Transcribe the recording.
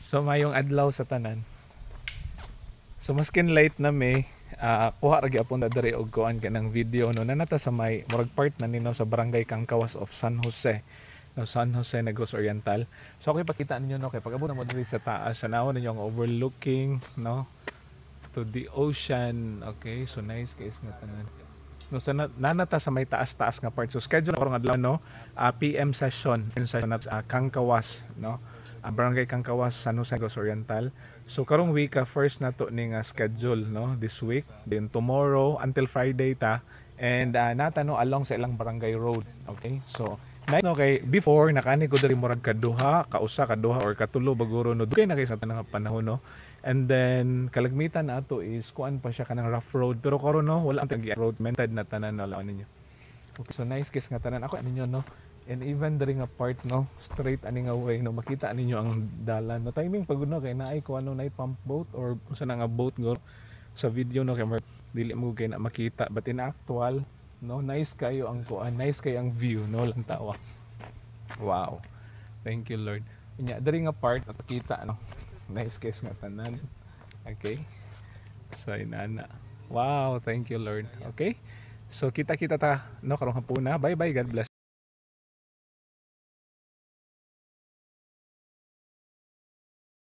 So mayong adlaw sa tanan. So maskin late na may kuha ra gyapon ta diri og kuan kanang video no nanata sa may murag part na nino sa barangay Kangkawas of San Jose. No, San Jose Negros Oriental. So okay pakita ninyo no kay pag-abot na mo diri sa taas, sanawon ninyo ang overlooking no to the ocean. Okay, so nice guys nga tanan. No sa nanata sa may taas-taas nga part. So schedule karong adlaw no, PM session sa Kangkawas no. Barangay Kangkawas, San Jose Negros Oriental. So karong week first na to ning schedule no this week. Then tomorrow until Friday ta and nata no along sa ilang barangay road. Okay? So night no kay before nakani ko diri murag kaduha, kausa kaduha or katulo baguro no dugay na kay sa tanang panahon no. And then kalagmitan na ato is kuan pa siya kanang rough road pero karon no wala ang road mented na tanan no lawan ninyo. Okay, so nice guys nga tanan ako ninyo no. And even during a part no straight ani nga way no makita ninyo ang dalan no timing pagud no kay naay ko ano nay pump boat or usa na nga boat go sa video no kay dili mo kay na makita but in actual no nice kayo ang kuan nice kay ang view no lang tawa. Wow, thank you Lord. Nya during a part nakita no nice guys nga tanan. Okay, so inana, wow, thank you Lord. Okay, so kita ta no karong hapuna. Bye bye, God bless.